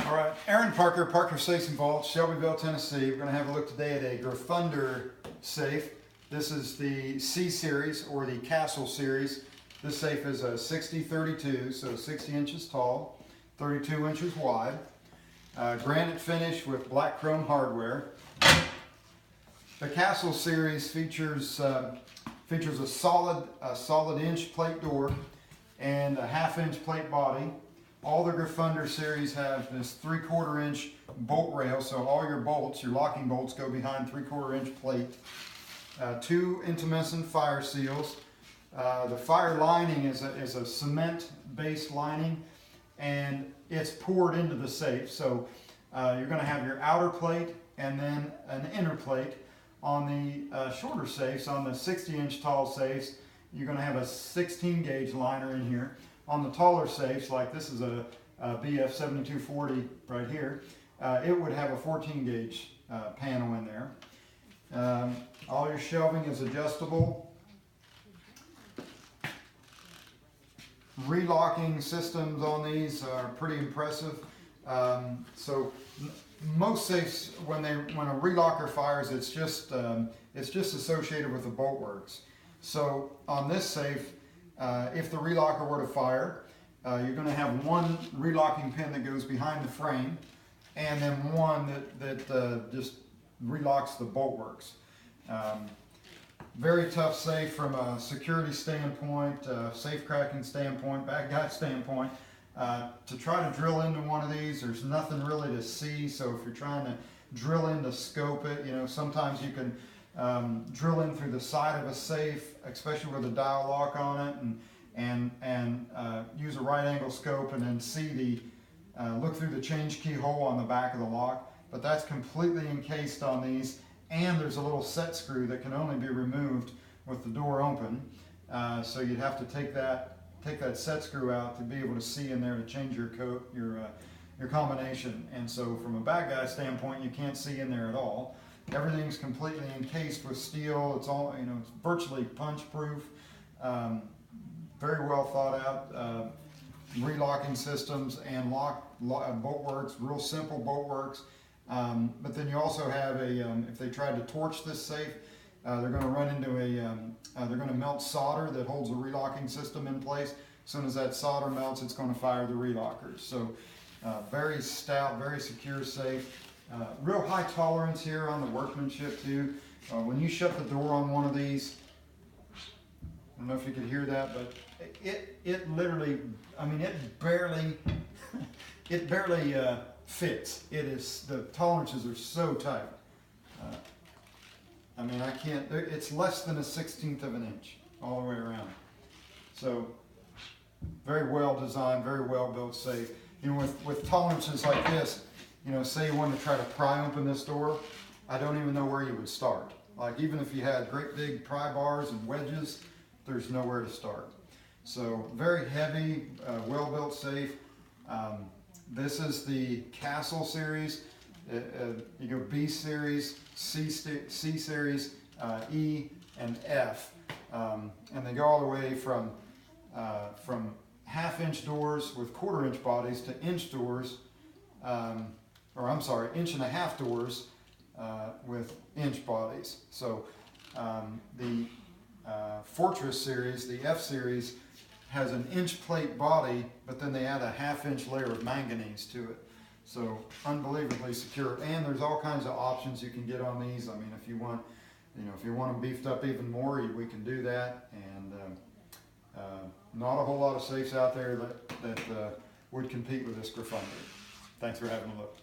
All right, Aaron Parker, Parker Safes and Vaults, Shelbyville, Tennessee. We're going to have a look today at a Graffunder safe. This is the C series or the Castle series. This safe is a 6032, so 60 inches tall, 32 inches wide. Granite finish with black chrome hardware. The Castle series features a solid inch plate door and a half-inch plate body. All the Graffunder series have this 3/4 inch bolt rail, so all your bolts, your locking bolts, go behind 3/4 inch plate. 2 intumescent fire seals. The fire lining is a cement-based lining, and it's poured into the safe. So you're going to have your outer plate and then an inner plate. On the shorter safes, on the 60-inch tall safes, you're going to have a 16 gauge liner in here. On the taller safes, like this is a BF 7240 right here, it would have a 14 gauge panel in there. All your shelving is adjustable. Relocking systems on these are pretty impressive. So most safes, when a relocker fires, it's just associated with the bolt works. So on this safe, if the relocker were to fire, you're going to have one relocking pin that goes behind the frame, and then one that just relocks the bolt works. Very tough safe from a security standpoint, safe cracking standpoint, bad guy standpoint. To try to drill into one of these, there's nothing really to see. So if you're trying to drill in to scope it, sometimes you can drill in through the side of a safe, especially with a dial lock on it, and use a right angle scope and then see look through the change key hole on the back of the lock. But that's completely encased on these, and there's a little set screw that can only be removed with the door open. So you'd have to take that set screw out to be able to see in there to change your combination. And so from a bad guy standpoint, you can't see in there at all. Everything's completely encased with steel. It's all, it's virtually punch proof. Very well thought out. Relocking systems and bolt works, real simple bolt works. But then you also have if they tried to torch this safe, they're going to run into they're going to melt solder that holds the relocking system in place. As soon as that solder melts, it's going to fire the relockers. So very stout, very secure safe. Real high tolerance here on the workmanship too. When you shut the door on one of these, I don't know if you could hear that, but it literally, it barely fits. The tolerances are so tight. I can't, it's less than a 1/16 of an inch all the way around. So very well designed, very well built safe. With tolerances like this, say you wanted to try to pry open this door, I don't even know where you would start. Like even if you had great big pry bars and wedges, there's nowhere to start. So very heavy, well built safe. This is the Castle series. You go B series, C series, E, and F, and they go all the way from half-inch doors with 1/4 inch bodies to inch doors, inch and a half doors with inch bodies. So the Fortress series, the F series, has an inch plate body, but then they add a half-inch layer of manganese to it. So unbelievably secure, and there's all kinds of options you can get on these. If you want, if you want them beefed up even more, we can do that. And not a whole lot of safes out there that would compete with this Graffunder. Thanks for having a look.